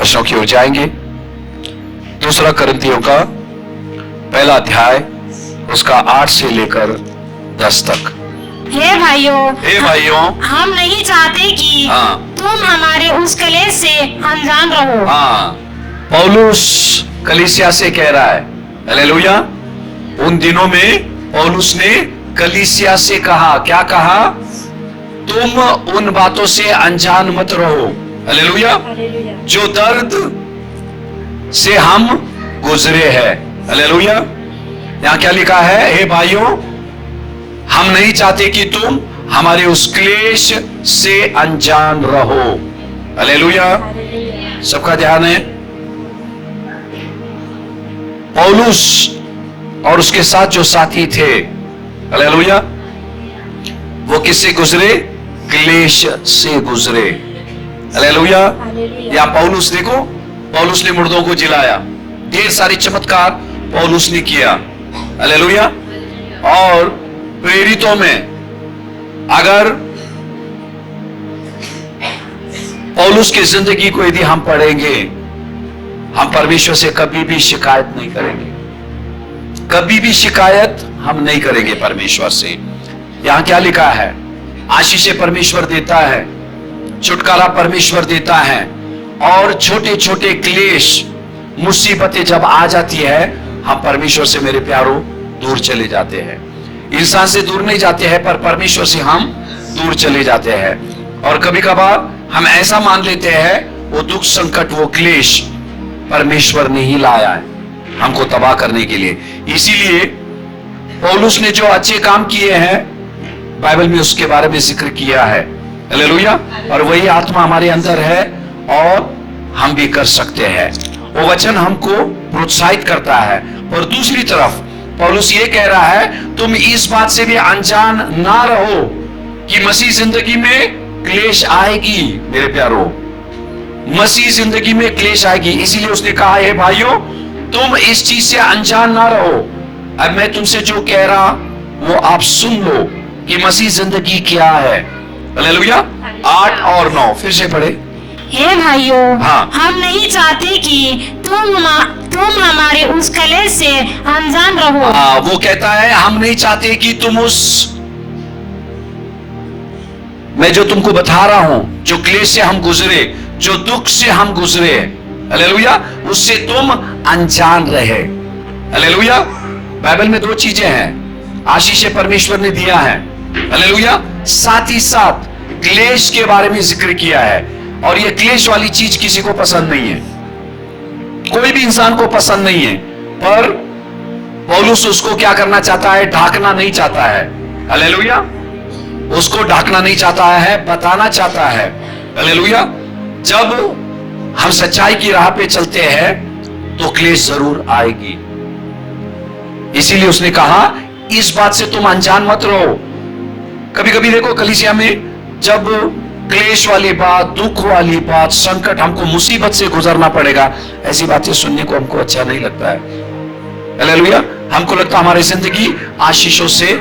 वचनों की ओर जाएंगे। दूसरा कुरिन्थियों का पहला अध्याय उसका 8 से लेकर 10 तक। हे भाइयों, हम नहीं चाहते कि तुम हमारे उस कलेश से अनजान रहो। पौलुस कलीसिया से कह रहा है, हालेलुया। उन दिनों में पौलुस ने कलीसिया से कहा, क्या कहा? तुम उन बातों से अनजान मत रहो, हालेलुया, जो दर्द से हम गुजरे हैं, हालेलुया। यहां क्या लिखा है? हे भाइयों, हम नहीं चाहते कि तुम हमारे उस क्लेश से अनजान रहो, हालेलुया। सबका ध्यान है। पौलुस और उसके साथ जो साथी थे, हालेलुया, वो किससे गुजरे? क्लेश से गुजरे, हालेलुया। या पौलुस देखो, पौलुस ने मुर्दों को जिलाया, ढेर सारे चमत्कार पौलुस ने किया, हालेलुया। और प्रेरितों में अगर पौलुस की जिंदगी को यदि हम पढ़ेंगे, हम परमेश्वर से कभी भी शिकायत नहीं करेंगे, कभी भी शिकायत हम नहीं करेंगे परमेश्वर से। यहां क्या लिखा है? आशीष परमेश्वर देता है, छुटकारा परमेश्वर देता है, और छोटे छोटे क्लेश मुसीबतें जब आ जाती है, हम परमेश्वर से मेरे प्यारों दूर चले जाते हैं। इंसान से दूर नहीं जाते हैं, पर परमेश्वर से हम दूर चले जाते हैं। और कभी कभार हम ऐसा मान लेते हैं वो दुख संकट वो क्लेश परमेश्वर ने ही लाया है हमको तबाह करने के लिए। इसीलिए पौलुस ने जो अच्छे काम किए हैं बाइबल में उसके बारे में जिक्र किया है, हालेलुया। और वही आत्मा हमारे अंदर है और हम भी कर सकते हैं। वो वचन हमको प्रोत्साहित करता है। और दूसरी तरफ पौलुस ये कह रहा है, तुम इस बात से भी अनजान ना रहो कि मसीह जिंदगी में क्लेश आएगी। मेरे प्यारो, मसीह जिंदगी में क्लेश आएगी। इसीलिए उसने कहा, हे भाइयों, तुम इस चीज से अनजान ना रहो। अब मैं तुमसे जो कह रहा वो आप सुन लो कि मसीह जिंदगी क्या है, हालेलुया। 8 और 9 फिर से पढ़े। हे भाइयों, हम नहीं चाहते कि तुम हमारे उस कलेश से अनजान रहो। वो कहता है, हम नहीं चाहते कि तुम उस, मैं जो तुमको बता रहा हूं, जो क्लेश से हम गुजरे, जो दुख से हम गुजरे, हालेलुया, उससे तुम अनजान रहे, हालेलुया। बाइबल में 2 चीजें हैं, आशीष परमेश्वर ने दिया है, हालेलुया, साथ ही साथ क्लेश के बारे में जिक्र किया है। और ये क्लेश वाली चीज किसी को पसंद नहीं है, कोई भी इंसान को पसंद नहीं है, पर पौलुस उसको क्या करना चाहता है? ढाकना नहीं चाहता है, हालेलुया। उसको ढाकना नहीं चाहता है, बताना चाहता है, हालेलुया। जब हम सच्चाई की राह पे चलते हैं तो क्लेश जरूर आएगी। इसीलिए उसने कहा, इस बात से तुम अनजान मत रहो। कभी कभी देखो कलीसिया में जब क्लेश वाली बात, दुख वाली बात, संकट, हमको मुसीबत से गुजरना पड़ेगा, ऐसी बातें सुनने को हमको अच्छा नहीं लगता है, हालेलुया। हमको लगता है हमारी जिंदगी आशीषों से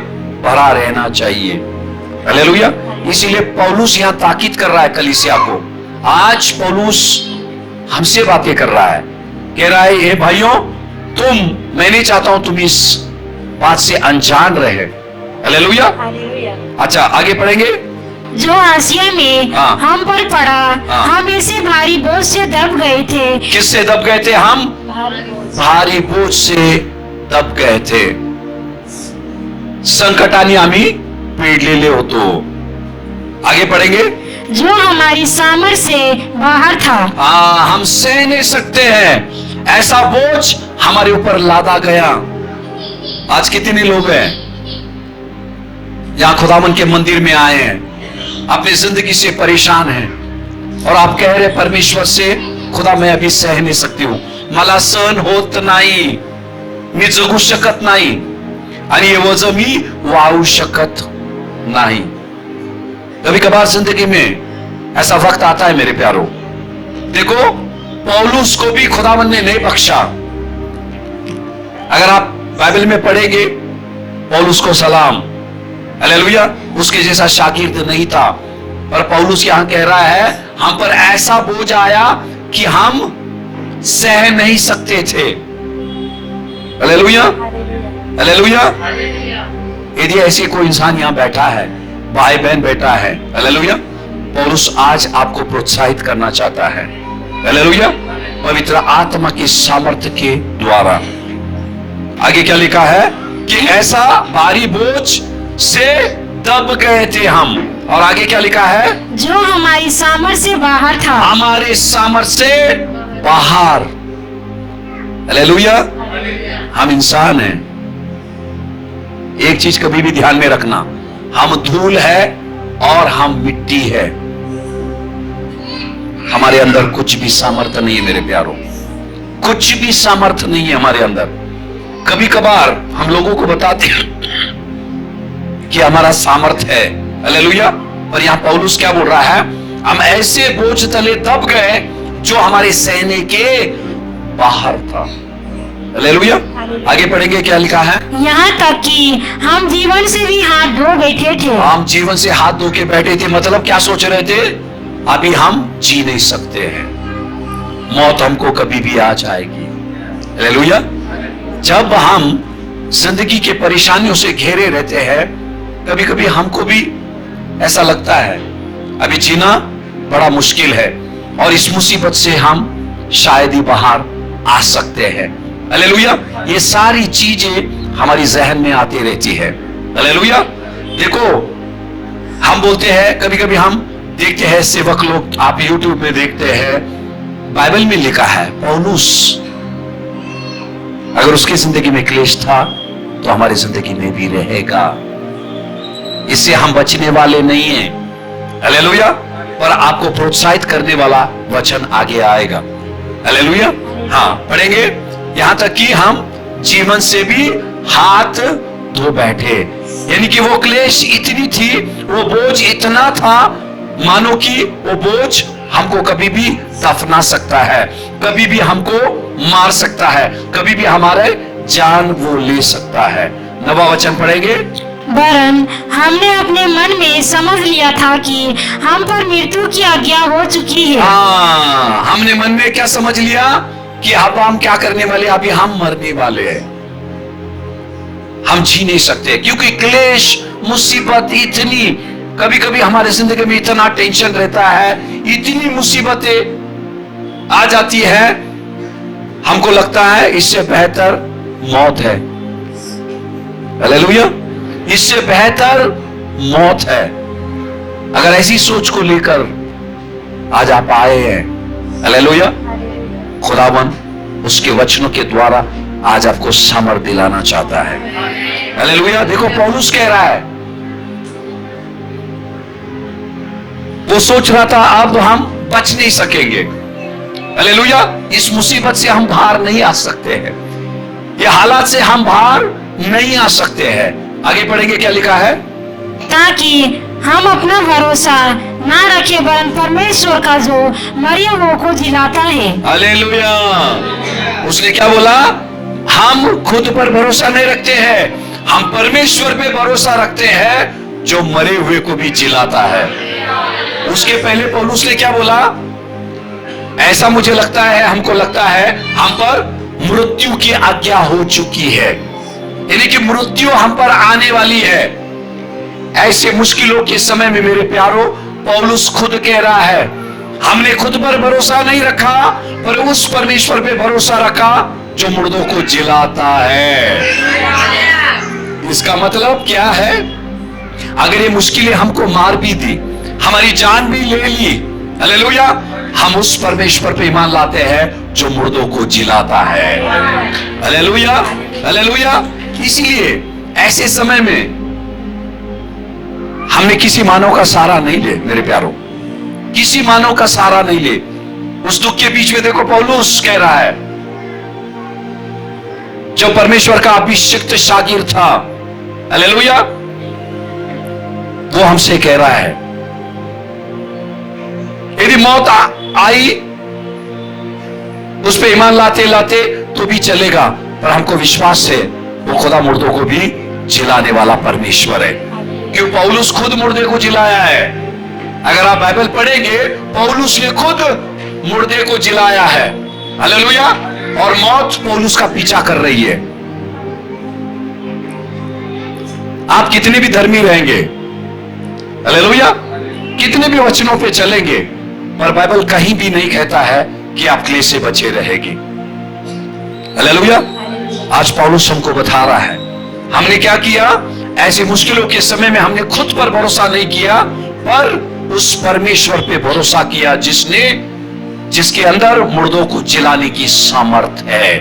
भरा रहना चाहिए, हालेलुया। इसीलिए पौलुस यहां ताकीद कर रहा है कलीसिया को। आज पौलुस हमसे बातें कर रहा है, कह रहा है, हे भाइयों, मैं नहीं चाहता हूं तुम इस बात से अनजान रहे, हालेलुया। अच्छा, आगे पढ़ेंगे। जो आसिया में हम पर पड़ा, हम ऐसे भारी बोझ से दब गए थे। किससे दब गए थे? हम भारी बोझ से दब गए थे। संकटानी आम्ही पेडलेले होतो। आगे पढ़ेंगे। जो हमारी सामर्थ्य से बाहर था। हम सह नहीं सकते हैं, ऐसा बोझ हमारे ऊपर लादा गया। आज कितने लोग हैं यहां खुदावन के मंदिर में आए हैं, अपनी जिंदगी से परेशान हैं, और आप कह रहे परमेश्वर से, खुदा मैं अभी सह नहीं सकती हूं, मला सहन होत नाही, मी जगू शकत नाही, आणि हे वजन मी वाहू शकत नहीं। कभी कभार जिंदगी में ऐसा वक्त आता है मेरे प्यारो। देखो, पौलुस को भी खुदावन ने नहीं बख्शा। अगर आप बाइबल में पढ़ेंगे, पौलुस को सलाम, हालेलुया, उसके जैसा शागिर्द नहीं था, पर पौलुस यहां कह रहा है, हम पर ऐसा बोझ आया कि हम सह नहीं सकते थे। Hallelujah, hallelujah. यदि ऐसे कोई इंसान यहां बैठा है, भाई बहन बैठा है, हालेलुया, पौलुस आज आपको प्रोत्साहित करना चाहता है, हालेलुया, पवित्र आत्मा की सामर्थ्य के द्वारा। आगे क्या लिखा है कि ऐसा भारी बोझ से दब गए थे हम, और आगे क्या लिखा है, जो हमारी सामर्थ्य से बाहर था। हमारे सामर्थ्य से बाहर। हालेलुया। हम इंसान हैं, एक चीज कभी भी ध्यान में रखना, हम धूल है और हम मिट्टी है। हमारे अंदर कुछ भी सामर्थ्य नहीं है मेरे प्यारों, कुछ भी सामर्थ्य नहीं है हमारे अंदर। कभी कभार हम लोगों को बताते हैं कि हमारा सामर्थ्य है, हालेलुया, पर यहां पौलुस क्या बोल रहा है, हम ऐसे बोझ तले दब गए जो हमारे सहने के बाहर था। हालेलुया। आगे पढ़ेंगे क्या लिखा है, यहाँ तक कि हम जीवन से भी हाथ धो बैठे थे। हम जीवन से हाथ धो के बैठे थे, मतलब क्या सोच रहे थे, अभी हम जी नहीं सकते हैं, मौत हमको कभी भी आ जाएगी। हालेलुया। जब हम जिंदगी के परेशानियों से घेरे रहते हैं, कभी कभी हमको भी ऐसा लगता है अभी जीना बड़ा मुश्किल है, और इस मुसीबत से हम शायद ही बाहर आ सकते हैं। हालेलुया। ये सारी चीजें हमारी जहन में आती रहती है। हालेलुया। देखो, हम बोलते हैं, कभी कभी हम देखते हैं सेवक लोग, आप यूट्यूब में देखते हैं, बाइबल में लिखा है पौलुस अगर उसकी जिंदगी में क्लेश था तो हमारी जिंदगी में भी रहेगा, इससे हम बचने वाले नहीं हैं। हालेलुया। पर आपको प्रोत्साहित करने वाला वचन आगे आएगा। हालेलुया। हाँ, पढ़ेंगे, यहां तक कि हम जीवन से भी हाथ धो बैठे, यानी कि वो क्लेश इतनी थी, वो बोझ इतना था, मानो कि वो बोझ हमको कभी भी दफना सकता है, कभी भी हमको मार सकता है, कभी भी हमारे जान वो ले सकता है। नवा वचन पढ़ेंगे, वरन हमने अपने मन में समझ लिया था कि हम पर मृत्यु की आज्ञा हो चुकी है। हाँ, हमने मन में क्या समझ लिया कि अब हम क्या करने वाले, अभी हम मरने वाले हैं, हम जी नहीं सकते, क्योंकि क्लेश मुसीबत इतनी, कभी कभी हमारे जिंदगी में इतना टेंशन रहता है, इतनी मुसीबतें आ जाती है, हमको लगता है इससे बेहतर मौत है। हालेलुया। इससे बेहतर मौत है। अगर ऐसी सोच को लेकर आज आप आए हैं, हालेलुया, खुदावन उसके वचनों के द्वारा आज आपको समर दिलाना चाहता है। हालेलुया। देखो, पौलुस कह रहा है, वो सोच रहा था अब हम बच नहीं सकेंगे, हालेलुया, इस मुसीबत से हम बाहर नहीं आ सकते हैं, ये हालात से हम बाहर नहीं आ सकते हैं। आगे पढ़ेंगे क्या लिखा है, ताकि हम अपना भरोसा ना रखें वरन परमेश्वर का जो मरे हुओं को जिलाता है। हालेलुया। उसने क्या बोला, हम खुद पर भरोसा नहीं रखते हैं, हम परमेश्वर पे भरोसा रखते हैं जो मरे हुए को भी जिलाता है। उसके पहले पौलुस ने क्या बोला, ऐसा मुझे लगता है, हमको लगता है हम पर मृत्यु की आज्ञा हो चुकी है, यानी कि मृत्यु हम पर आने वाली है। ऐसे मुश्किलों के समय में मेरे प्यारो, पौलुस खुद कह रहा है, हमने खुद पर भरोसा नहीं रखा, पर उस परमेश्वर पे भरोसा रखा जो मुर्दों को जिलाता है। इसका मतलब क्या है, अगर ये मुश्किलें हमको मार भी दी, हमारी जान भी ले ली, हालेलुया, हम उस परमेश्वर पे ईमान लाते हैं जो मुर्दों को जिलाता है। Hallelujah, hallelujah. इसीलिए ऐसे समय में हमने किसी मानव का सहारा नहीं ले, मेरे प्यारों, किसी मानव का सहारा नहीं ले। उस दुख के बीच में देखो, पौलुस कह रहा है, जो परमेश्वर का अभिषिक्त शागिर्द था, हालेलुया, वो हमसे कह रहा है, यदि मौत आई उस पे ईमान लाते लाते तो भी चलेगा, पर हमको विश्वास है वो खुदा मुर्दों को भी जिलाने वाला परमेश्वर है, क्यों पौलुस खुद मुर्दे को जिलाया है। अगर आप बाइबल पढ़ेंगे, पौलुस ने खुद मुर्दे को जिलाया है। हालेलुया। और मौत पौलुस का पीछा कर रही है। आप कितने भी धर्मी रहेंगे, हालेलुया, कितने भी वचनों पे चलेंगे, पर बाइबल कहीं भी नहीं कहता है कि आप क्लेश से बचे रहेंगे। हालेलुया। आज पौलुस हमको बता रहा है, हमने क्या किया, ऐसी मुश्किलों के समय में हमने खुद पर भरोसा नहीं किया, पर उस परमेश्वर पे भरोसा किया जिसके अंदर मुर्दों को जिलाने की सामर्थ है।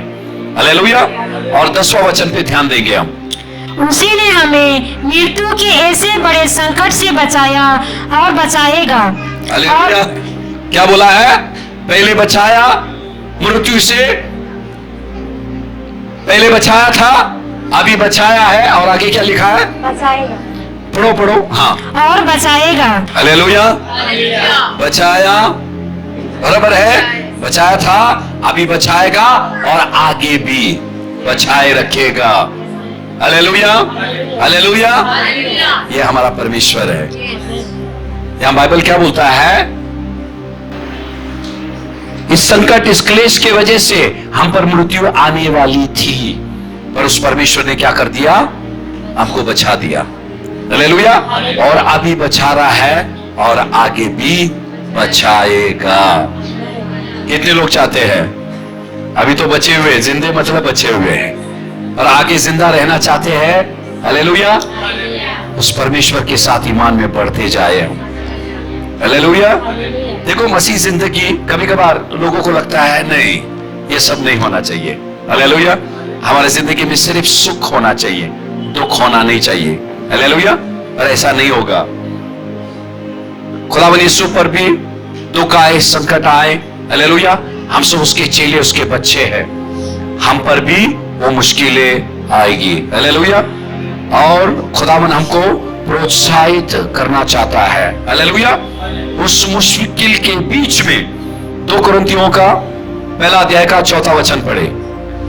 हालेलुया। और 10वां वचन पे ध्यान देंगे हम। उसी ने हमें मृत्यु के ऐसे बड़े संकट से बचाया और बचाएगा। हालेलुया। क्या बोला है? पहले बचाया मृत्यु से, पहले बचाया था, अभी बचाया है, और आगे क्या लिखा है? बचाएगा। पढ़ो पढ़ो। हाँ। और बचाएगा। हालेलुया। बचाया, बराबर है, बचाया था, अभी बचाएगा, और आगे भी बचाए रखेगा। हालेलुया। हालेलुया। ये हमारा परमेश्वर है। यहां बाइबल क्या बोलता है? इस संकट, इस क्लेश के वजह से हम पर मृत्यु आने वाली थी, पर उस परमेश्वर ने क्या कर दिया? हमको बचा दिया। हालेलुया। और अभी बचा रहा है, और आगे भी बचाएगा। कितने लोग चाहते हैं? अभी तो बचे हुए, जिंदे मतलब बचे हुए हैं, और आगे जिंदा रहना चाहते हैं। हालेलुया। उस परमेश्वर के साथ ईमान में बढ़ते जाए हम। हालेलुया। देखो, मसीह जिंदगी, कभी कभार लोगों को लगता है नहीं, ये सब नहीं होना चाहिए। हालेलुया। हमारे जिंदगी में सिर्फ सुख होना चाहिए, दुख होना नहीं चाहिए। हालेलुया। और ऐसा नहीं होगा। खुदावंद यीशु पर भी दुख आए, संकट आए, हालेलुया, हम सब उसके चेले, उसके बच्चे हैं, हम पर भी वो मुश्किलें आएगी। हालेलुया। और खुदावंद हमको प्रोत्साहित करना चाहता है। हालेलुया। उस मुश्किल के बीच में 2 कुरिन्थियों का 1 अध्याय का 4वां वचन पढ़े।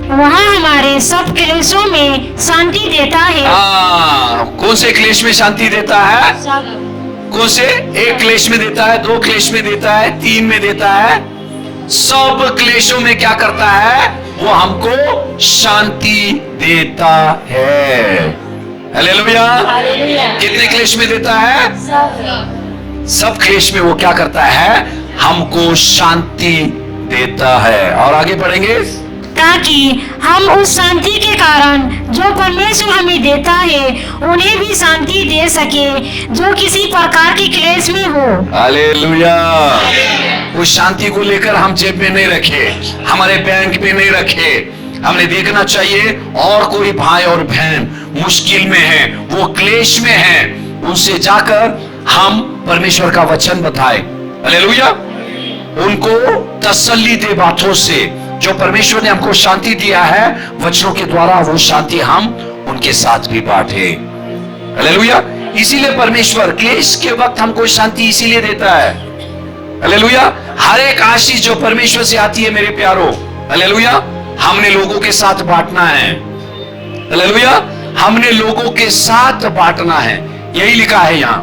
वहाँ हमारे सब क्लेशों में शांति देता है। कौन से क्लेश में शांति देता है? कौन से? 1 क्लेश में देता है, 2 क्लेश में देता है, 3 में देता है, सब क्लेशों में क्या करता है? वो हमको शांति देता है। हालेलुया। कितने क्लेश में देता है? सब क्लेश में वो क्या करता है? हमको शांति देता है। और आगे बढ़ेंगे, ताकि हम उस शांति के कारण जो परमेश्वर हमें देता है उन्हें भी शांति दे सके जो किसी प्रकार की क्लेश में हो। हालेलुया। उस शांति को लेकर हम जेब में नहीं रखे, हमारे बैंक में नहीं रखे। हमने देखना चाहिए और कोई भाई और बहन मुश्किल में है, वो क्लेश में है, उनसे जाकर हम परमेश्वर का वचन बताएं। हालेलुया। उनको तसल्ली दे बातों से, जो परमेश्वर ने हमको शांति दिया है, वचनों के द्वारा वो शांति हम उनके साथ भी बांटे। हालेलुया। इसीलिए परमेश्वर क्लेश के वक्त हमको शांति इसीलिए देता है। हालेलुया। हर एक आशीष जो परमेश्वर से आती है मेरे प्यारो, हालेलुया, हमने लोगों के साथ बांटना है। हालेलुया। हमने लोगों के साथ बांटना है, यही लिखा है यहाँ।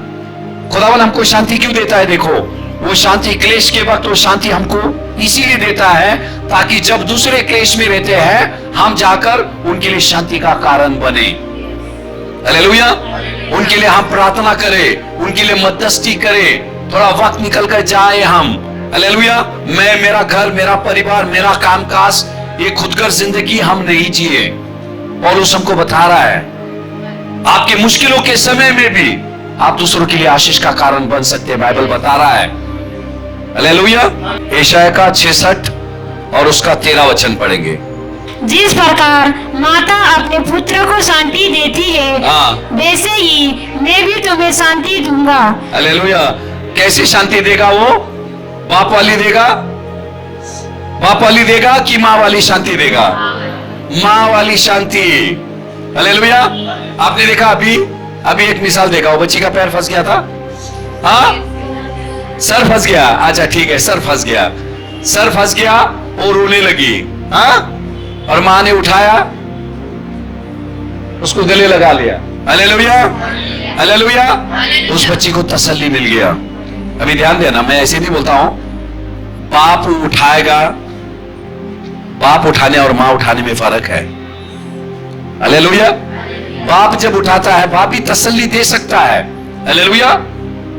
खुदावन हमको शांति क्यों देता है? देखो, वो शांति क्लेश के वक्त वो शांति हमको इसीलिए देता है ताकि जब दूसरे क्लेश में रहते हैं हम जाकर उनके लिए शांति का कारण बने। हालेलुया। उनके लिए हम प्रार्थना करें, उनके लिए मध्यस्थी करें, थोड़ा वक्त निकल कर जाए हम। हालेलुया। मैं, मेरा घर, मेरा परिवार, मेरा कामकाज, ये खुदगर जिंदगी हम नहीं जिए। पौलुस हमको बता रहा है आपके मुश्किलों के समय में भी आप दूसरों के लिए आशीष का कारण बन सकते हैं, बाइबल बता रहा है। हालेलुया। यशायाह का 66 और उसका 13 वचन पढ़ेंगे। जिस प्रकार माता अपने पुत्र को शांति देती है, वैसे ही मैं भी तुम्हें शांति दूंगा। हालेलुया। कैसी शांति देगा वो? बाप वाली देगा? बाप वाली देगा कि माँ वाली शांति देगा? माँ वाली शांति। हालेलुया। आपने देखा, अभी एक मिसाल देखा, वो बच्ची का पैर फंस गया था, हाँ, सर फंस गया। अच्छा ठीक है, सर फंस गया, सर फंस गया और रोने लगी, हाँ, और माँ ने उठाया, उसको गले लगा लिया। हालेलुया। हालेलुया। उस बच्ची को तसल्ली मिल गया। अभी ध्यान देना, मैं ऐसे नहीं बोलता हूं, बाप उठाएगा, बाप उठाने और मां उठाने में फर्क है। हालेलुया। बाप जब उठाता है, बाप भी तसल्ली दे सकता है, हालेलुया,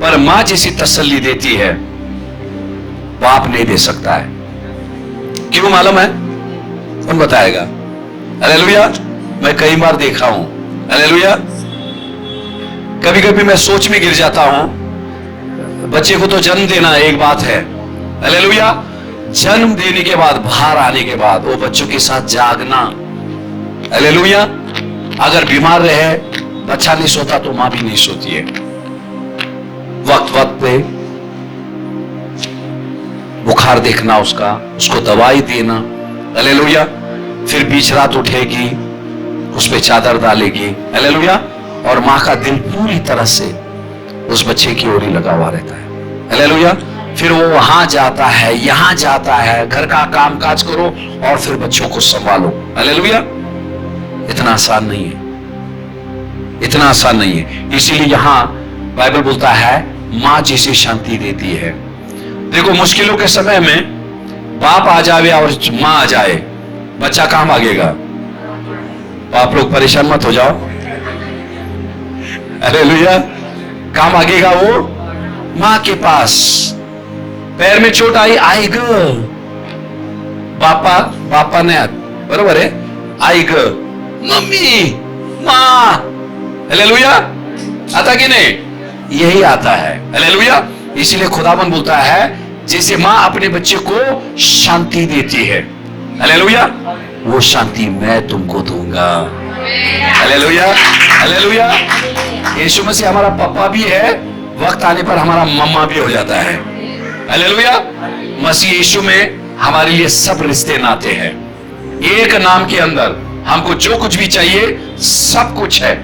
पर मां जैसी तसल्ली देती है बाप नहीं दे सकता है। क्यों मालूम है? कौन बताएगा? हालेलुया। मैं कई बार देखा हूं, हालेलुया। कभी कभी मैं सोच में गिर जाता हूं। बच्चे को तो जन्म देना एक बात है, हालेलुया, जन्म देने के बाद, बाहर आने के बाद वो बच्चों के साथ जागना, हालेलुया। अगर बीमार रहे, बच्चा नहीं सोता तो मां भी नहीं सोती है। वक्त वक्त पे बुखार देखना उसका, उसको दवाई देना, हालेलुया। फिर बीच रात उठेगी, उस पे चादर डालेगी, हालेलुया, और मां का दिल पूरी तरह से उस बच्चे की ओर ही लगा हुआ रहता है, हालेलुया। फिर वो वहां जाता है, यहां जाता है, घर का काम काज करो और फिर बच्चों को संभालो, हालेलुया। इतना आसान नहीं है, इतना आसान नहीं है। इसीलिए यहां बाइबल बोलता है मां जैसी शांति देती है। देखो, मुश्किलों के समय में बाप आ जाए और मां आ जाए, बच्चा कहां भागेगा? आप लोग परेशान मत हो जाओ, हालेलुया। कहां भागेगा वो? मां के पास। पैर में चोट आई, आएगा बापा ने, बरोबर है, आएगा मम्मी, मां, हालेलुया। आता कि नहीं? यही आता है, हालेलुया। इसीलिए खुदाबंद बोलता है जैसे मां अपने बच्चे को शांति देती है, हालेलुया, वो शांति मैं तुमको दूंगा, हालेलुया, हालेलुया। यीशु मसीह हमारा पापा भी है, वक्त आने पर हमारा मम्मा भी हो जाता है, हालेलुया। मसीह यीशु में हमारे लिए सब रिश्ते नाते हैं। एक नाम के अंदर हमको जो कुछ भी चाहिए सब कुछ है,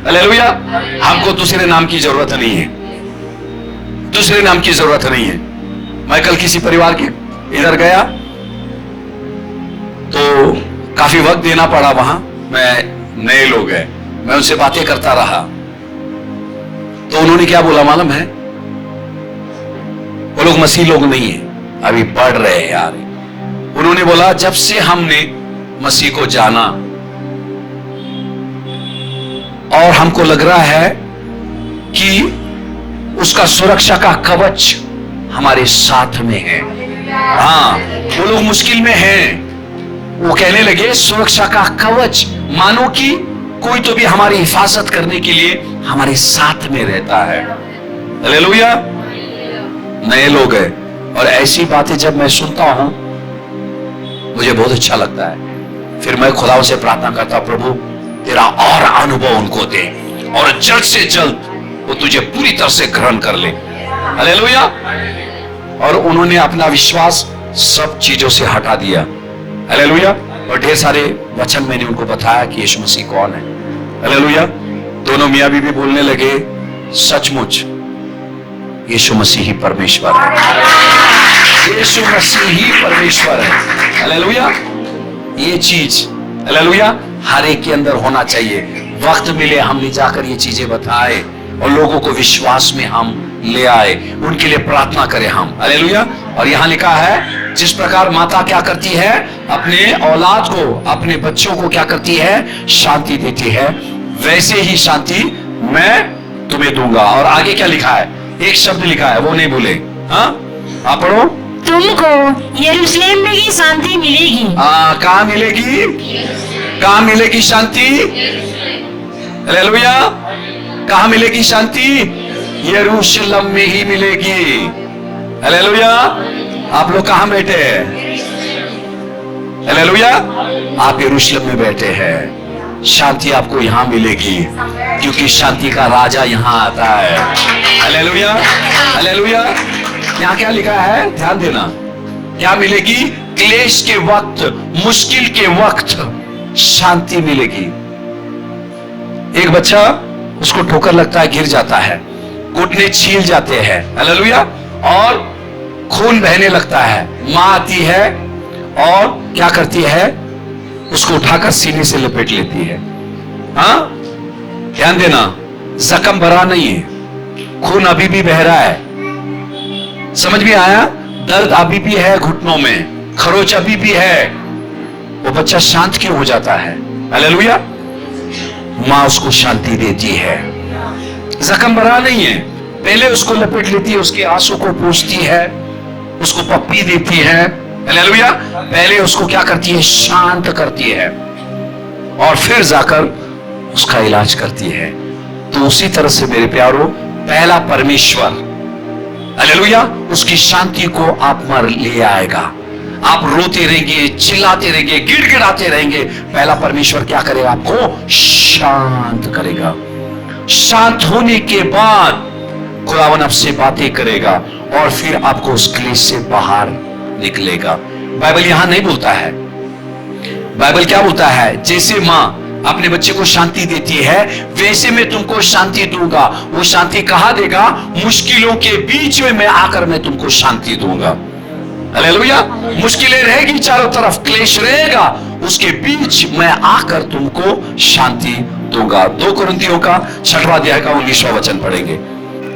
हालेलुया। हमको दूसरे नाम की जरूरत नहीं है, दूसरे नाम की जरूरत नहीं है। मैं कल किसी परिवार के इधर गया तो काफी वक्त देना पड़ा वहां, मैं नए लोग हैं, मैं उनसे बातें करता रहा तो उन्होंने क्या बोला मालूम है? वो लोग मसीह लोग नहीं है, अभी पढ़ रहे हैं यार। उन्होंने बोला जब से हमने मसीह को जाना और हमको लग रहा है कि उसका सुरक्षा का कवच हमारे साथ में है। हाँ, वो लोग मुश्किल में हैं, वो कहने लगे सुरक्षा का कवच, मानो कि कोई तो भी हमारी हिफाजत करने के लिए हमारे साथ में रहता है, हालेलुया। नए लोग हैं और ऐसी बातें जब मैं सुनता हूं मुझे बहुत अच्छा लगता है। फिर मैं खुदा से प्रार्थना करता, प्रभु तेरा और अनुभव उनको दे और जल्द से जल्द वो तुझे पूरी तरह से ग्रहण कर ले, हालेलुया। और उन्होंने अपना विश्वास सब चीजों से हटा दिया, हालेलुया। और ढेर सारे वचन मैंने उनको बताया कि यीशु मसीह कौन है, हालेलुया। दोनों मियां बीवी बोलने लगे सचमुच यीशु मसीह ही परमेश्वर है, यीशु मसीह ही परमेश्वर है, हालेलुया। ये चीज, हालेलुया, हर एक के अंदर होना चाहिए। वक्त मिले हम ले जाकर ये चीजें बताए और लोगों को विश्वास में हम ले आए, उनके लिए प्रार्थना करें हम, हालेलुया। और यहां लिखा है जिस प्रकार माता क्या करती है, अपने औलाद को, अपने बच्चों को क्या करती है, शांति देती है, वैसे ही शांति मैं तुम्हें दूंगा। और आगे क्या लिखा है? एक शब्द लिखा है, वो नहीं भूले, हाँ आप पढ़ो। तुमको यरूशलेम में ही शांति मिलेगी। कहां मिलेगी? कहां मिलेगी शांति? हालेलुया। कहां मिलेगी शांति? यरूशलेम में ही मिलेगी, हालेलुया। आप लोग कहां बैठे हैं? हालेलुया। आप यरूशलेम में बैठे हैं, शांति आपको यहां मिलेगी क्योंकि शांति का राजा यहां आता है, हालेलुया, हालेलुया। यहां क्या लिखा है? ध्यान देना, क्या मिलेगी? क्लेश के वक्त, मुश्किल के वक्त शांति मिलेगी। एक बच्चा, उसको ठोकर लगता है, गिर जाता है, घुटने छील जाते हैं, हालेलुया, और खून बहने लगता है। मां आती है और क्या करती है? उसको उठाकर सीने से लपेट लेती है। हाँ, ध्यान देना, जख्म भरा नहीं है, खून अभी भी बह रहा है, समझ में आया? दर्द अभी भी है घुटनों में, खरोच अभी भी है, वो बच्चा शांत क्यों हो जाता है? हालेलुया। माँ उसको शांति देती है, जख्म भरा नहीं है, पहले उसको लपेट लेती है, उसके आंसू को पोंछती है, उसको पप्पी देती है। हालेलुया। पहले उसको क्या करती है? शांत करती है, और फिर जाकर उसका इलाज करती है। तो उसी तरह से मेरे प्यारो, पहला परमेश्वर, हालेलुया, उसकी शांति को आप पर ले आएगा। आप रोते रहेंगे, चिल्लाते रहेंगे, गिड़गिड़ाते रहेंगे, पहला परमेश्वर क्या करेगा? आपको शांत करेगा। शांत होने के बाद खुदावन आपसे बातें करेगा और फिर आपको उस क्लेश से बाहर निकलेगा। बाइबल यहां नहीं बोलता है, बाइबल क्या बोलता है? जैसे मां अपने बच्चे को शांति देती है, वैसे मैं तुमको शांति दूंगा। वो शांति कहां देगा? मुश्किलों के बीच में मैं आकर मैं तुमको शांति दूंगा। हालेलुया। मुश्किलें रहेगी, चारों तरफ क्लेश रहेगा, उसके बीच मैं आकर तुमको शांति दूंगा। 2 कुरिन्थियों का 6वां अध्याय का 19वां वचन पढ़ेंगे।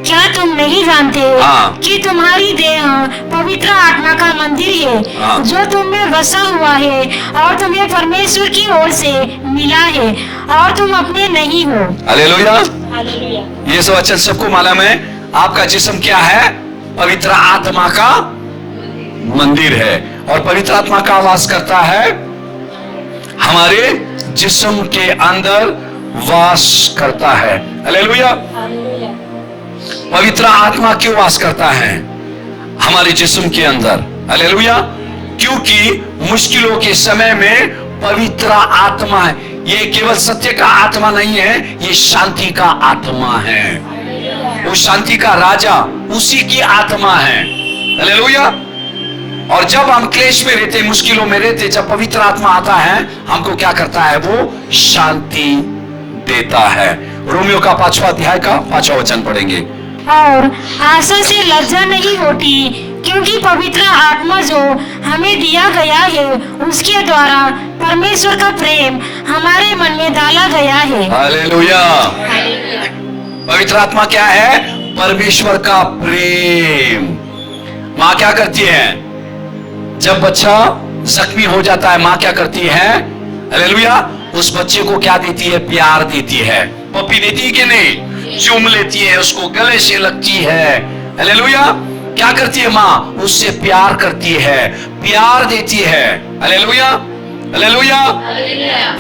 क्या तुम नहीं जानते हाँ। कि तुम्हारी देह पवित्र आत्मा का मंदिर है, हाँ। जो तुम में बसा हुआ है और तुम्हें परमेश्वर की ओर से मिला है, और तुम अपने नहीं हो। हालेलुया। हालेलुया। ये सब वचन सबको मालूम है। आपका जिस्म क्या है? पवित्र आत्मा का मंदिर है, और पवित्र आत्मा का वास करता है, हमारे जिस्म के अंदर वास करता है। हालेलुया। पवित्र आत्मा क्यों वास करता है हमारे जिस्म के अंदर? हालेलुया। क्योंकि मुश्किलों के समय में पवित्र आत्मा है। ये केवल सत्य का आत्मा नहीं है, ये शांति का आत्मा है। वो शांति का राजा उसी की आत्मा है। हालेलुया। और जब हम क्लेश में रहते, मुश्किलों में रहते, जब पवित्र आत्मा आता है, हमको क्या करता है? वो शांति देता है। रोमियो का 5वां अध्याय का 5वां वचन पढ़ेंगे। और आशा से लज्जा नहीं होती, क्योंकि पवित्र आत्मा जो हमें दिया गया है, उसके द्वारा परमेश्वर का प्रेम हमारे मन में डाला गया है। हालेलुया। पवित्र आत्मा क्या है? परमेश्वर का प्रेम। माँ क्या करती है? जब बच्चा जख्मी हो जाता है, माँ क्या करती है? हालेलुया। उस बच्चे को क्या देती है? प्यार देती है। पप्पी देती है कि नहीं? चूम लेती है, उसको गले से लगती है। हालेलुया। क्या करती है माँ? उससे प्यार करती है, प्यार देती है। हालेलुया। हालेलुया।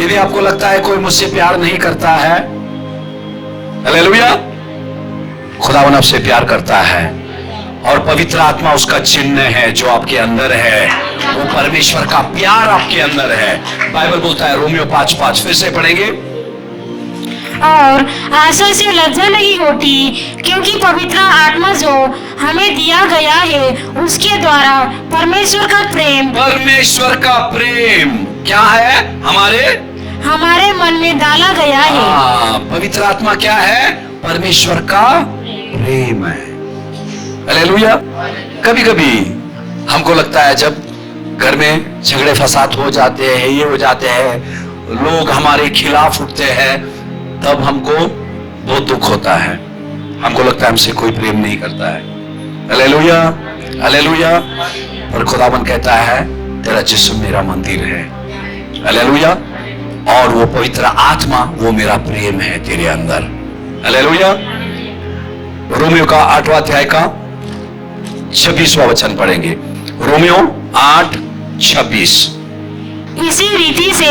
यदि आपको लगता है कोई मुझसे प्यार नहीं करता है, हालेलुया, खुदावन आपसे प्यार करता है, और पवित्र आत्मा उसका चिन्ह है जो आपके अंदर है। वो परमेश्वर का प्यार आपके अंदर है। बाइबल बोलता है, रोमियो 5:5, फिर से पढ़ेंगे। और आशा से लज्जा नहीं होती, क्योंकि पवित्र आत्मा जो हमें दिया गया है, उसके द्वारा परमेश्वर का प्रेम, परमेश्वर का प्रेम क्या है? हमारे मन में डाला गया है। पवित्र आत्मा क्या है? परमेश्वर का प्रेम है। हालेलुया। कभी कभी हमको लगता है, जब घर में झगड़े फसाद हो जाते हैं, ये हो जाते हैं, लोग हमारे खिलाफ उठते हैं, तब हमको बहुत दुख होता है। हमको लगता है हमसे कोई प्रेम नहीं करता है। हालेलुया। हालेलुया। पर खुदावन कहता है, तेरा जिस्म मेरा मंदिर है। हालेलुया। और वो पवित्र आत्मा, वो मेरा प्रेम है तेरे अंदर। हालेलुया। रोमियो का 8वां अध्याय का 26वां वचन पढ़ेंगे। रोमियो 8:26। इसी रीति से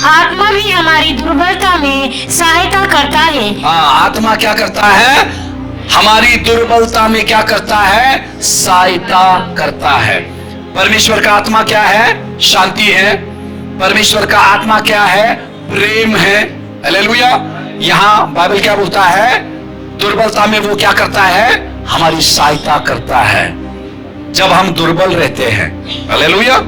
आत्मा भी हमारी दुर्बलता में सहायता करता है। आत्मा क्या करता है? हमारी दुर्बलता में क्या करता है? सहायता करता है। परमेश्वर का आत्मा क्या है? शांति है। परमेश्वर का आत्मा क्या है? प्रेम है। हालेलुया। यहाँ बाइबल क्या बोलता है? दुर्बलता में वो क्या करता है? हमारी सहायता करता है, जब हम दुर्बल रहते हैं। हालेलुया।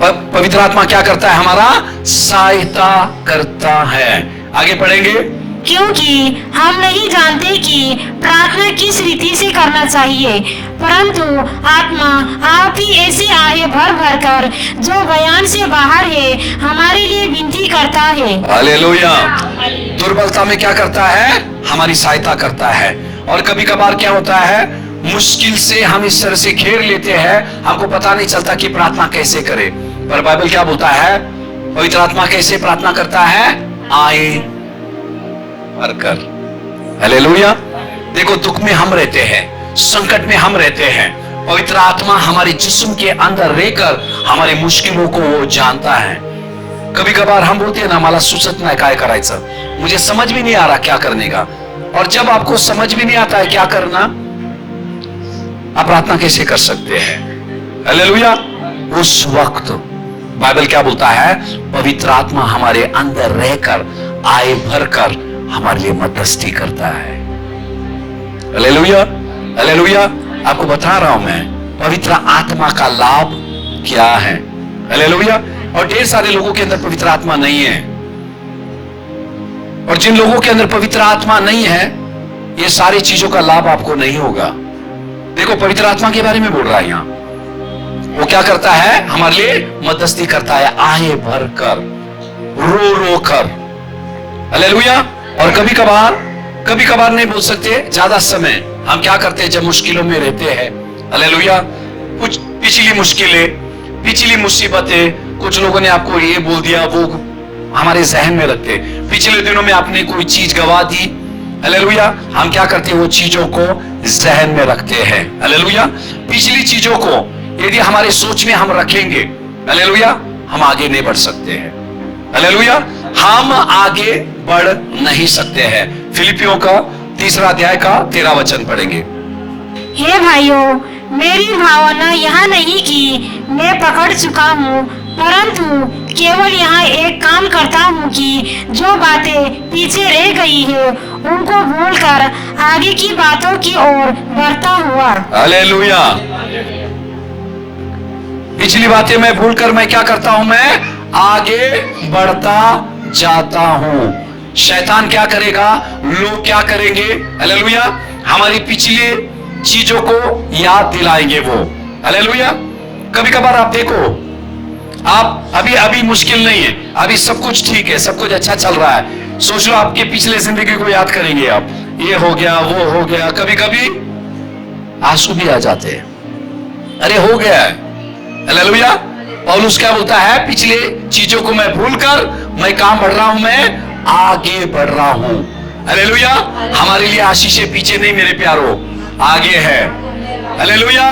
पवित्र आत्मा क्या करता है? हमारा सहायता करता है। आगे पढ़ेंगे। क्योंकि हम नहीं जानते कि प्रार्थना किस रीति से करना चाहिए, परंतु आत्मा आप ही ऐसे आहे भर भर कर, जो बयान से बाहर है, हमारे लिए विनती करता है। हालेलुया। दुर्बलता में क्या करता है? हमारी सहायता करता है। और कभी कभार क्या होता है? मुश्किल से हम इस तरह से घेर लेते हैं, हमको पता नहीं चलता कि प्रार्थना कैसे करें। पर बाइबल क्या बोलता है? पवित्र आत्मा कैसे प्रार्थना करता है? आए भरकर। हालेलुया। देखो, दुख में हम रहते हैं, संकट में हम रहते हैं, पवित्र आत्मा हमारे जिस्म के अंदर रहकर हमारी मुश्किलों को वो जानता है। कभी कभार हम बोलते हैं ना, मला सुचत नाही काय करायचं, मुझे समझ भी नहीं आ रहा क्या करने का। और जब आपको समझ भी नहीं आता है क्या करना, आप प्रार्थना कैसे कर सकते हैं? हालेलुया। उस वक्त बाइबल क्या बोलता है? पवित्र आत्मा हमारे अंदर रहकर आए भरकर हमारे लिए मध्यस्थी करता है। Hallelujah, hallelujah. आपको बता रहा हूं मैं, पवित्र आत्मा का लाभ क्या है। हालेलुया। और ढेर सारे लोगों के अंदर पवित्र आत्मा नहीं है, और जिन लोगों के अंदर पवित्र आत्मा नहीं है, ये सारी चीजों का लाभ आपको नहीं होगा। देखो, पवित्र आत्मा के बारे में बोल रहा है यहां, वो क्या करता है? हमारे लिए मध्यस्थी करता है, आए भर कर, रो रो कर। हालेलुया। और कभी कभार नहीं बोल सकते, ज्यादा समय हम क्या करते हैं जब मुश्किलों में रहते हैं? हालेलुया। कुछ पिछली मुश्किलें, पिछली मुसीबतें, कुछ लोगों ने आपको ये बोल दिया, वो हमारे जहन में रखते। पिछले दिनों में आपने कोई चीज गवा दी, हालेलुया, हम क्या करते हैं? वो चीजों को जहन में रखते हैं। हालेलुया। पिछली चीजों को यदि हमारे सोच में हम रखेंगे, हालेलुया, हम आगे नहीं बढ़ सकते हैं। हालेलुया। हम आगे बढ़ नहीं सकते हैं। फिलिपियों का 3 अध्याय का 13 वचन पढ़ेंगे। हे भाइयों, मेरी भावना यह नहीं कि मैं पकड़ चुका हूँ, परंतु केवल यहाँ एक काम करता हूँ कि जो बातें पीछे रह गई है उनको भूलकर आगे की बातों की ओर बढ़ता हुआ। हालेलुया। पिछली बातें मैं भूलकर मैं क्या करता हूं? मैं आगे बढ़ता जाता हूं। शैतान क्या करेगा? लोग क्या करेंगे? हालेलुया। हमारी पिछली चीजों को याद दिलाएंगे वो। हालेलुया। कभी कभार आप देखो, आप अभी मुश्किल नहीं है, अभी सब कुछ ठीक है, सब कुछ अच्छा चल रहा है। सोच लो आपके पिछले जिंदगी को याद करेंगे आप, ये हो गया, वो हो गया, कभी कभी आंसू भी आ जाते हैं, अरे हो गया है। हालेलुया। पौलुस क्या बोलता है? पिछले चीजों को मैं भूलकर मैं काम बढ़ रहा हूं, मैं आगे बढ़ रहा हूं। हालेलुया। हमारे लिए आशीषें पीछे नहीं मेरे प्यारो, आगे है। हालेलुया।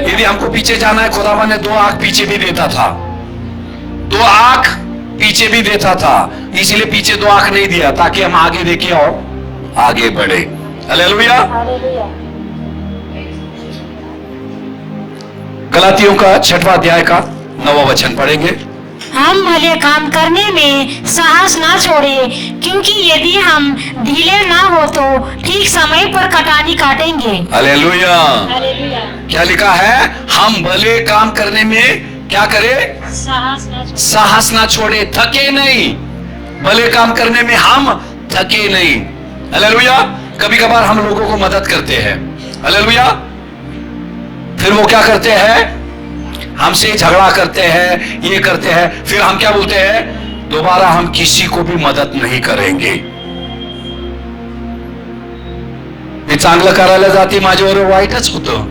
यदि हमको पीछे जाना है, खुदावन ने 2 आंख पीछे भी देता था, 2 आंख पीछे भी देता था, इसीलिए पीछे 2 आंख नहीं दिया, ताकि हम आगे देखें और आगे बढ़े। हालेलुया। गलातियों का 6वां अध्याय का 9वां वचन पढ़ेंगे। हम भले काम करने में साहस ना छोड़े, क्योंकि यदि हम ढीले ना हो तो ठीक समय पर कटानी काटेंगे। हालेलुया। क्या लिखा है? हम भले काम करने में क्या करें? साहस ना छोड़े, थके नहीं। भले काम करने में हम थके नहीं। हालेलुया। कभी कभार हम लोगों को मदद करते हैं, हालेलुया, फिर वो क्या करते हैं? हमसे झगड़ा करते हैं, ये करते हैं, फिर हम क्या बोलते हैं? दोबारा हम किसी को भी मदद नहीं करेंगे। मी चांगलं करायला जाते, माझ्यावर वाईटच होतं,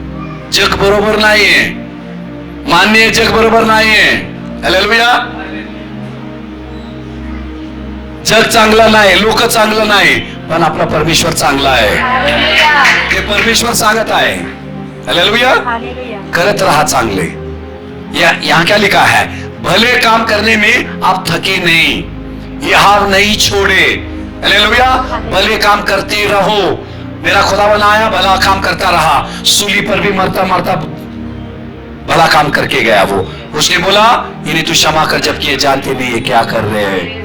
जग बरोबर नाहीये, मान्य आहे, जग बरोबर नाहीये। हालेलुया। जग चांगलं नाही, लोक चांगलं नाही, पण आपला परमेश्वर चांगला आहे, ते परमेश्वर सांगत आहे। हालेलुया। करत रहा चांगले। यहाँ क्या लिखा है? भले काम करने में आप थके नहीं, ये हार नहीं छोड़े। हालेलुया। भले काम करते रहो। मेरा खुदावन आया, भला काम करता रहा, सूली पर भी मरता मरता भला काम करके गया। वो उसने बोला, इन्हें तू क्षमा कर, जबकि ये जानते नहीं ये क्या कर रहे हैं।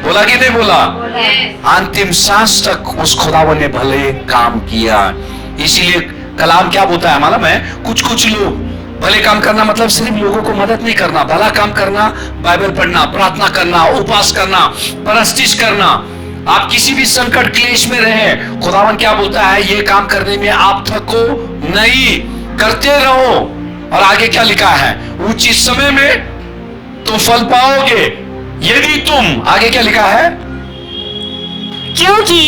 बोला कि नहीं बोला? अंतिम सांस तक उस खुदावन ने भले काम किया। इसीलिए कलाम क्या बोलता है हमारा? मैं कुछ लोग भले काम करना मतलब सिर्फ लोगों को मदद नहीं करना, भला काम करना, बाइबल पढ़ना, प्रार्थना करना, उपवास करना, परस्तिश करना। आप किसी भी संकट क्लेश में रहे, खुदावन क्या बोलता है? ये काम करने में आप थको नहीं, करते रहो। और आगे क्या लिखा है? उचित समय में तो फल पाओगे, यदि तुम, आगे क्या लिखा है? क्योंकि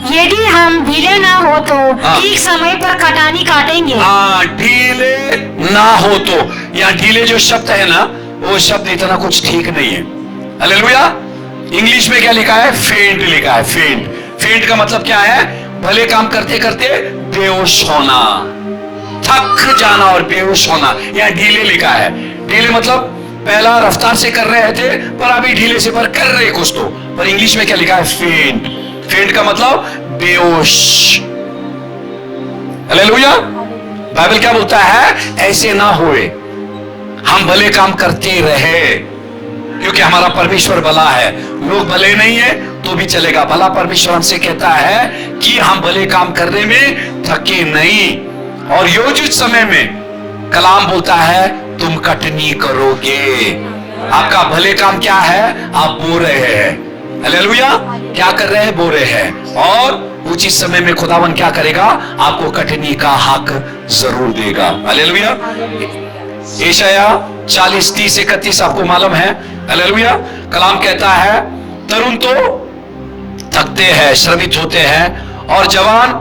यदि हम ढीले ना हो तो हाँ। ठीक समय पर कटानी काटेंगे। हाँ, ढीले ना हो तो, यहाँ ढीले जो शब्द है ना, वो शब्द इतना कुछ ठीक नहीं है। हालेलुया। इंग्लिश में क्या लिखा है? फेंट लिखा है। फेंट। फेंट का मतलब क्या है? भले काम करते करते बेहोश होना, थक जाना और बेहोश होना। यहाँ ढीले लिखा है। ढीले मतलब पहला रफ्तार से कर रहे थे पर अभी ढीले से पर कर रहे कुछ तो, पर इंग्लिश में क्या लिखा है? फेंट। फेंट का मतलब बेहोश। हालेलुया। बाइबल क्या बोलता है? ऐसे ना होए, हम भले काम करते रहे, क्योंकि हमारा परमेश्वर भला है। लोग भले नहीं है तो भी चलेगा। भला परमेश्वर हमसे कहता है कि हम भले काम करने में थके नहीं। और योजित समय में कलाम बोलता है तुम कटनी करोगे। आपका भले काम क्या है? आप बो रहे हैं। हालेलुया। क्या कर रहे हैं? बो रहे हैं। और उचित समय में खुदावन क्या करेगा? आपको कटनी का हक जरूर देगा। हालेलुया। यशाया 40, 30, 31 आपको मालूम है। हालेलुया। कलाम कहता है तरुण तो थकते हैं, श्रमित होते हैं और जवान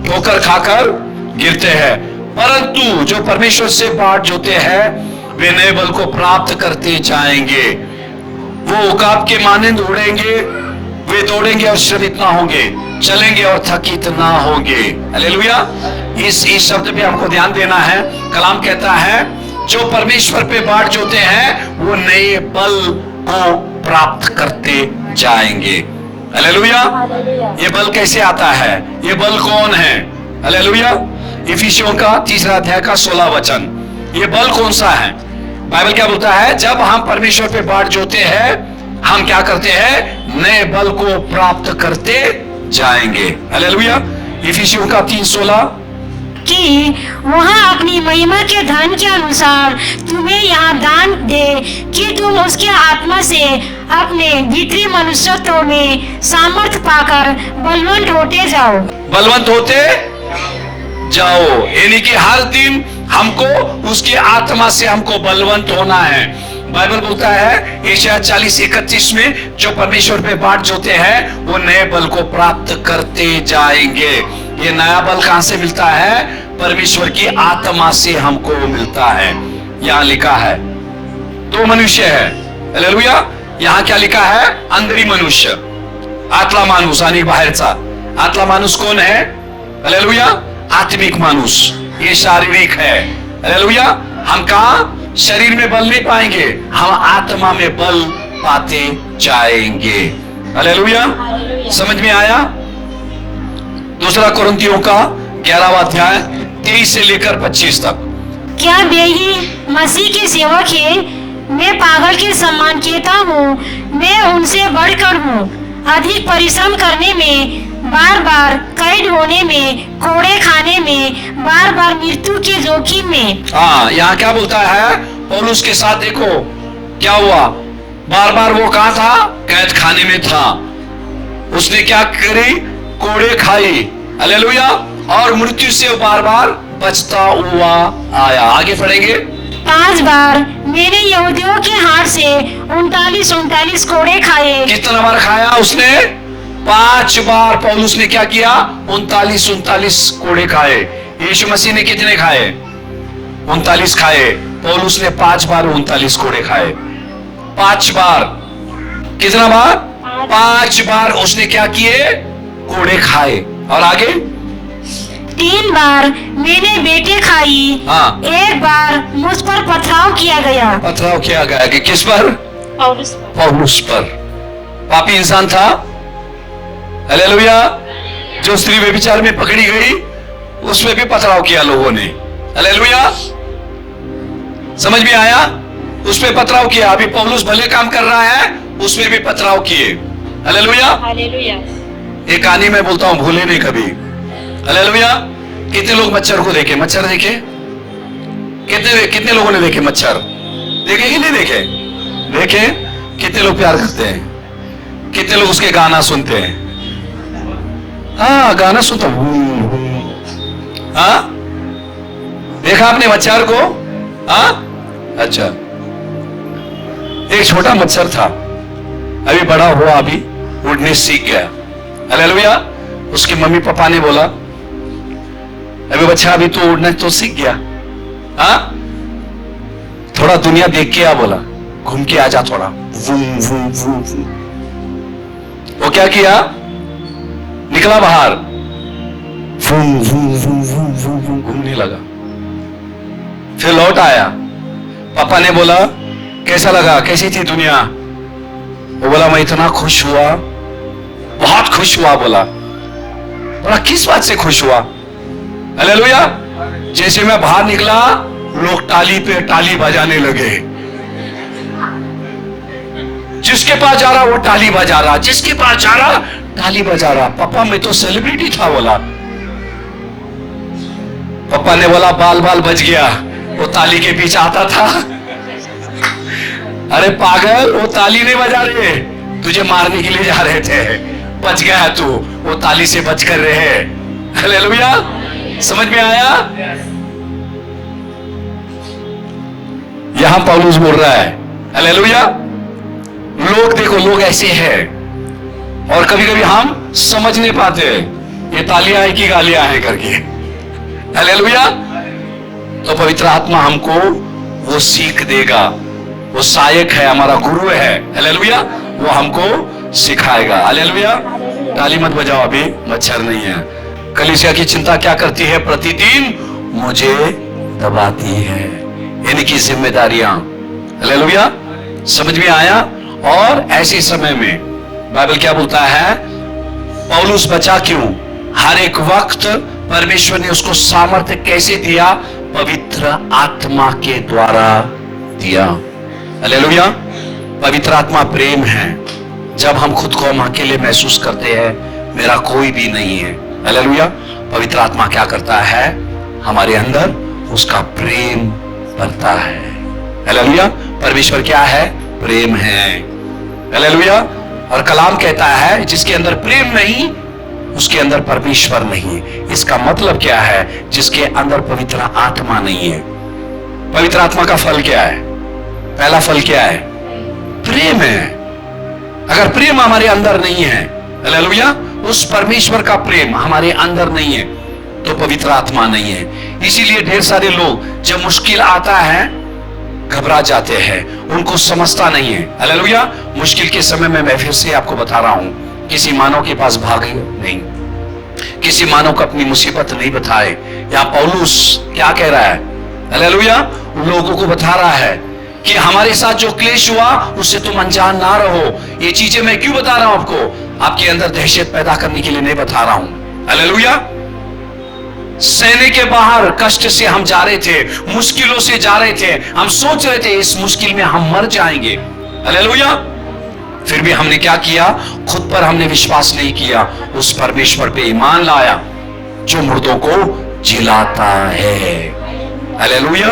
ठोकर खाकर गिरते हैं, परंतु जो परमेश्वर से बाट जोते हैं वे नए बल को प्राप्त करते जाएंगे। वो उकाब के मानंद उड़ेंगे, वे दौड़ेंगे और श्रमित ना होंगे, चलेंगे और थकित ना होंगे। हालेलुया। इस शब्द पे आपको ध्यान देना है। कलाम कहता है जो परमेश्वर पे बाट जोते हैं वो नए बल को प्राप्त करते जाएंगे। हालेलुया। ये बल कैसे आता है? ये बल कौन है? हालेलुया। इफिसियों का 3 अध्याय का 16 वचन। ये बल कौन सा है? बाइबल क्या बोलता है? जब हम परमेश्वर पे बाट जोते हैं हम क्या करते हैं? नए बल को प्राप्त करते जाएंगे। हालेलुया। इफिसियों का 3:16 कि वहाँ अपनी महिमा के धन के अनुसार तुम्हें यहाँ दान दे कि तुम उसके आत्मा से अपने भीतरी मनुष्यत्व में सामर्थ पाकर बलवंत होते जाओ। बलवंत होते जाओ, यानी कि हर दिन हमको उसकी आत्मा से हमको बलवंत होना है। बाइबल बोलता है यशाया 40:31 में जो परमेश्वर पे बाट जोते हैं वो नए बल को प्राप्त करते जाएंगे। ये नया बल कहां से मिलता है? परमेश्वर की आत्मा से हमको मिलता है। यहां लिखा है 2 मनुष्य है। हालेलुया। यहां क्या लिखा है? अंदरी मनुष्य, आतला माणूस आणि बाहेरचा। आतला माणूस कौन है? हालेलुया। आत्मिक माणूस, ये शारीरिक है। हालेलुया। हम कहा शरीर में बल नहीं पाएंगे, हम आत्मा में बल पाते जाएंगे। हालेलुया। समझ में आया? दूसरा कुरिन्थियों का 11वां अध्याय 23 से लेकर 25 तक। क्या वे ही मसीह के सेवक है? मैं पागल के समान कहता हूँ, मैं उनसे बढ़कर हूँ। अधिक परिश्रम करने में, बार बार कैद होने में, कोड़े खाने में, बार बार मृत्यु के जोखिम में। हाँ, यहाँ क्या बोलता है? पौलुस के साथ देखो क्या हुआ। बार बार वो कहाँ था? कैद खाने में था। उसने क्या करी? कोड़े खाई। हालेलुया। और मृत्यु से बार बार बचता हुआ आया। आगे पढ़ेंगे। 5 बार मैंने यहूदियों के हाथ से 39 कोड़े खाए। कितना बार खाया उसने? 5 बार पौलुस ने क्या किया? 39 कोड़े खाए। यीशु मसीह ने कितने खाए? 39 खाए। पौलुस ने 5 बार 39 कोड़े खाए। 5 बार। कितना बार? 5 बार उसने क्या किए? कोड़े खाए। और आगे 3 बार मैंने बेटे खाई। हाँ। 1 बार मुझ पर पथराव किया गया। पथराव किया गया कि किस पर? पौलुस पर। पापी इंसान था। हालेलुया। जो स्त्री व्यभिचार में पकड़ी गई उसमें भी पथराव किया लोगों ने। हालेलुया। समझ में आया? उसमें पथराव किया। अभी पौलुस भले काम कर रहा है, उसमें भी पथराव किए। हालेलुया। एक कहानी मैं बोलता हूं, भूले नहीं कभी। हालेलुया। कितने लोग मच्छर को देखे? मच्छर देखे? कितने लोगों ने देखे मच्छर? देखे कि नहीं देखे? देखे। कितने लोग प्यार करते हैं? कितने लोग उसके गाना सुनते हैं? हाँ, गाना सुनता हूं। हाँ, देखा आपने मच्छर को? हाँ, अच्छा। एक छोटा मच्छर था, अभी बड़ा हुआ, अभी उड़ने सीख गया। हालेलुया। उसके मम्मी पापा ने बोला, अबे बच्चा अभी तो उड़ना तो सीख गया, हाँ थोड़ा दुनिया देख के आ, बोला घूम के आ जा थोड़ा। वूम वूम वूम वूम। वो क्या किया, निकला बाहर, वूम वूम वूम वूम वूम वूम घूमने लगा। फिर लौट आया, पापा ने बोला कैसा लगा, कैसी थी दुनिया? वो बोला मैं इतना खुश हुआ, बहुत खुश हुआ। बोला किस बात से खुश हुआ? हालेलुया। जैसे मैं बाहर निकला, लोग टाली पे टाली बजाने लगे। जिसके पास जा रहा वो टाली बजा रहा, जिसके पास जा रहा टाली बजा रहा। पापा मैं तो सेलिब्रिटी था। बोला, पापा ने बोला बाल बाल बच गया, वो ताली के पीछे आता था। अरे पागल, वो ताली नहीं बजा रहे, तुझे मारने के लिए जा रहे थे। बच गया तू, वो ताली से बच कर रहे। हालेलुया। समझ में आया? यहां पौलुस बोल रहा है, हालेलुया। लोग देखो, लोग ऐसे हैं, और कभी कभी हम समझ नहीं पाते ये तालियां हैं कि गालियां हैं करके। हालेलुया। तो पवित्र आत्मा हमको वो सीख देगा, वो सहायक है, हमारा गुरु है। हालेलुया। वो हमको सिखाएगा। हालेलुया। ताली मत बजाओ, अभी मच्छर नहीं है। कलीसिया की चिंता क्या करती है? प्रतिदिन मुझे दबाती है, इनकी जिम्मेदारियां। हालेलुया। समझ में आया? और ऐसे समय में बाइबल क्या बोलता है? पौलुस बचा क्यों? हर एक वक्त परमेश्वर ने उसको सामर्थ्य कैसे दिया? पवित्र आत्मा के द्वारा दिया। हालेलुया। पवित्र आत्मा प्रेम है। जब हम खुद को हम अकेले महसूस करते हैं, मेरा कोई भी नहीं है, हालेलुया, पवित्र आत्मा क्या करता है? हमारे अंदर उसका प्रेम भरता है। हालेलुया। परमेश्वर क्या है? प्रेम है। हालेलुया। और कलाम कहता है जिसके अंदर प्रेम नहीं, उसके अंदर परमेश्वर नहीं। इसका मतलब क्या है? जिसके अंदर पवित्र आत्मा नहीं है। पवित्र आत्मा का फल क्या है? पहला फल क्या है? प्रेम है। अगर प्रेम हमारे अंदर नहीं है, हालेलुया, उस परमेश्वर का प्रेम हमारे अंदर नहीं है, तो पवित्र आत्मा नहीं है। इसीलिए ढेर सारे लोग जब मुश्किल आता है घबरा जाते हैं, उनको समझता नहीं है। हालेलुया। मुश्किल के समय में मैं फिर से आपको बता रहा हूं, किसी मानव के पास भागे नहीं, किसी मानव को अपनी मुसीबत नहीं बताए। यहां पौलुस क्या कह रहा है? हालेलुया। लोगों को बता रहा है कि हमारे साथ जो क्लेश हुआ उससे तुम अनजान ना रहो। ये चीजें मैं क्यों बता रहा हूं आपको? आपके अंदर दहशत पैदा करने के लिए नहीं बता रहा हूं। हालेलुया। सेने के बाहर कष्ट से हम जा रहे थे, मुश्किलों से जा रहे थे, हम सोच रहे थे इस मुश्किल में हम मर जाएंगे। हालेलुया। फिर भी हमने क्या किया? खुद पर हमने विश्वास नहीं किया, उस परमेश्वर पे ईमान लाया जो मुर्दों को जिलाता है। हालेलुया।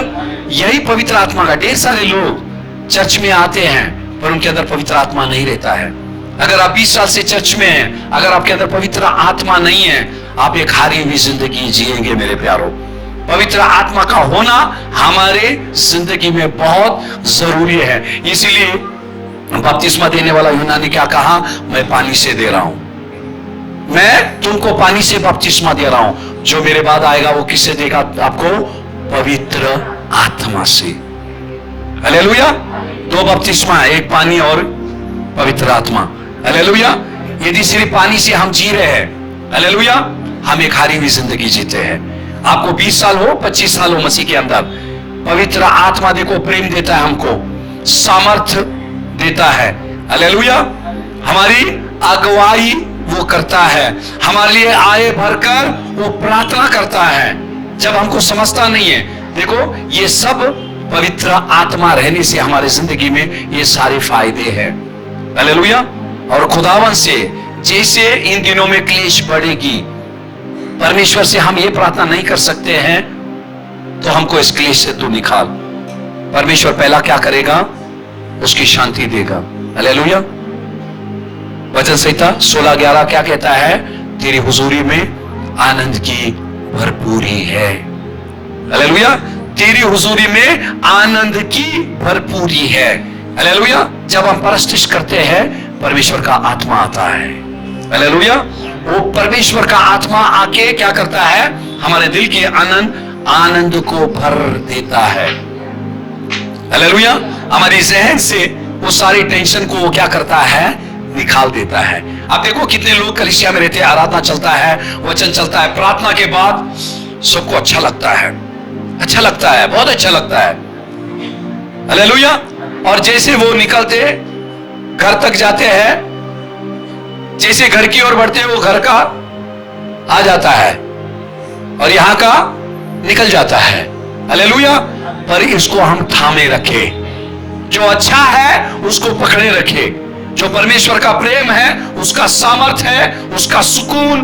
यही पवित्र आत्मा का। ढेर सारे लोग चर्च में आते हैं पर उनके अंदर पवित्र आत्मा नहीं रहता है। अगर आप 20 साल से चर्च में हैं, अगर आपके अंदर पवित्र आत्मा नहीं है, आप एक हारी हुई जिंदगी जिएंगे मेरे प्यारों। पवित्र आत्मा का होना हमारे जिंदगी में बहुत जरूरी है। इसीलिए बपतिस्मा देने वाला यूहन्ना ने क्या कहा? मैं पानी से दे रहा हूं, मैं तुमको पानी से बपतिस्मा दे रहा हूं, जो मेरे बाद आएगा वो किससे देगा आपको? पवित्र आत्मा से। हालेलुया। 2 बपतिस्मा, एक पानी और पवित्र आत्मा। हालेलुया। यदि सिर्फ पानी से हम जी रहे हैं, हालेलुया, हम एक हारी हुई जिंदगी जीते हैं। आपको 20 साल हो, 25 साल हो मसीह के अंदर, पवित्र आत्मा देखो प्रेम देता है, हमको सामर्थ्य देता है। हालेलुया। हमारी अगुवाई वो करता है, हमारे लिए आए भरकर वो प्रार्थना करता है जब हमको समझता नहीं है। देखो ये सब पवित्र आत्मा रहने से हमारे जिंदगी में ये सारे फायदे हैं। हालेलुया। और खुदावन से जैसे इन दिनों में क्लेश बढ़ेगी, परमेश्वर से हम ये प्रार्थना नहीं कर सकते हैं तो हमको इस क्लेश से तू निकाल। परमेश्वर पहला क्या करेगा? उसकी शांति देगा। हालेलुया। वचन संहिता 16:11 क्या कहता है? तेरी हुजूरी में आनंद की भरपूरी है। हालेलुया। तेरी हुजूरी में आनंद की भरपूरी है। हालेलुया। जब हम परस्तिश करते हैं परमेश्वर का आत्मा आता है। हालेलुया। वो परमेश्वर का आत्मा आके क्या करता है, हमारे दिल के आनंद को भर देता है। हालेलुया। हमारी जहन से वो सारी टेंशन को वो क्या करता है, निकाल देता है। आप देखो कितने लोग कलीसिया में रहते हैं, आराधना चलता है, वचन चलता है, प्रार्थना के बाद सबको अच्छा लगता है, अच्छा लगता है, बहुत अच्छा लगता है। हालेलुया। और जैसे वो निकलते घर तक जाते हैं, जैसे घर की ओर बढ़ते हैं, वो घर का आ जाता है और यहां का निकल जाता है। हालेलुया। पर इसको हम थामे रखे, जो अच्छा है उसको पकड़े रखे, जो परमेश्वर का प्रेम है, उसका सामर्थ है, उसका सुकून,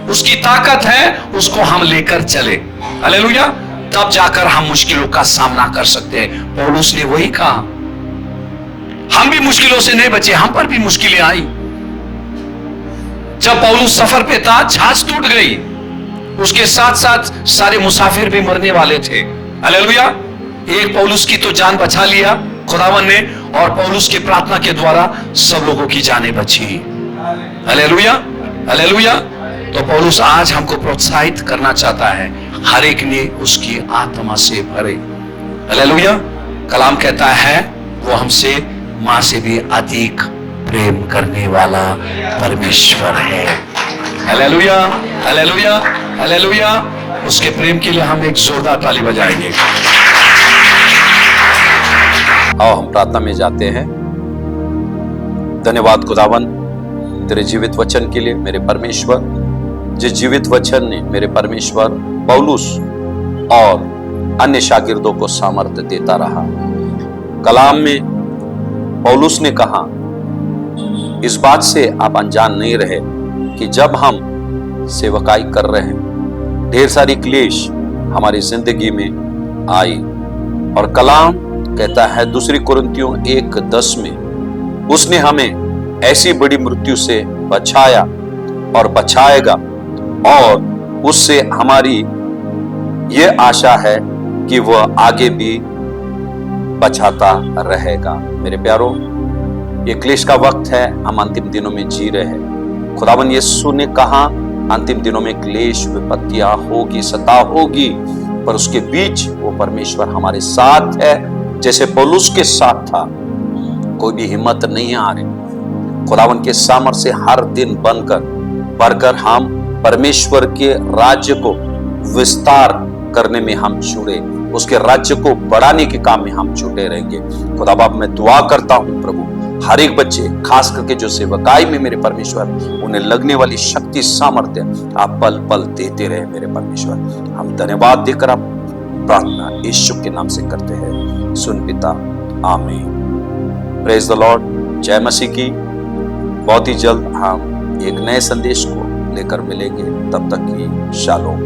उसकी ताकत है, उसको हम लेकर चले। हालेलुया। तब जाकर हम मुश्किलों का सामना कर सकते हैं। पौलुस ने वही कहा, हम भी मुश्किलों से नहीं बचे, हम पर भी मुश्किलें आई। जब पौलुस सफर पे था, जहाज टूट गई, उसके साथ साथ सारे मुसाफिर भी मरने वाले थे। हालेलुया। एक पौलुस की तो जान बचा लिया खुदावन ने, और पौलुस की प्रार्थना के द्वारा सब लोगों की जानें बची। हालेलुया। हालेलुया। तो पौलुस आज हमको प्रोत्साहित करना चाहता है, हर एक ने उसकी आत्मा से भरे। हालेलुया। कलाम कहता है वो हमसे मां से भी अधिक प्रेम करने वाला परमेश्वर है। हालेलुया। हालेलुया। हालेलुया। उसके प्रेम के लिए हम एक जोरदार ताली बजाएंगे। आओ हम प्रार्थना में जाते हैं। धन्यवाद खुदावन तेरे जीवित वचन के लिए मेरे परमेश्वर, जिस जीवित वचन ने मेरे परमेश्वर पौलुस और अन्य शागिर्दों को सामर्थ्य देता रहा। कलाम में पौलुस ने कहा, इस बात से आप अनजान नहीं रहे कि जब हम सेवकाई कर रहे हैं, ढेर सारी क्लेश हमारी जिंदगी में आई। और कलाम कहता है 2 कुरिन्थियों 1:10 में, उसने हमें ऐसी बड़ी मृत्यु से बचाया और बचाएगा, और उससे हमारी यह आशा है कि वह आगे भी बचाता रहेगा। मेरे प्यारों, ये क्लेश का वक्त है, हम अंतिम दिनों में जी रहे हैं। खुदावन यीशु ने कहा अंतिम दिनों में क्लेश, विपत्तियां होगी, सताव होगी, पर उसके बीच वो परमेश्वर हमारे साथ है, जैसे पौलुस के साथ था। कोई भी हिम्मत नहीं आ रही। खुदावन के सामर्थ्य से हर दिन बढ़कर हम परमेश्वर के राज्य को विस्तार करने में हम जुड़े, उसके राज्य को बढ़ाने के काम में हम जुटे रहेंगे। खुदा बाप, मैं दुआ करता हूं प्रभु, हर एक बच्चे, खास करके जो सेवकाई में मेरे परमेश्वर, उन्हें लगने वाली शक्ति सामर्थ्य आप पल पल देते रहे मेरे परमेश्वर। हम धन्यवाद देकर आप प्रार्थना यीशु के नाम से करते हैं, सुन पिता, आमीन। Praise the Lord. जय मसीह की। बहुत ही जल्द हम एक नए संदेश को लेकर मिलेंगे, तब तक की शालोम।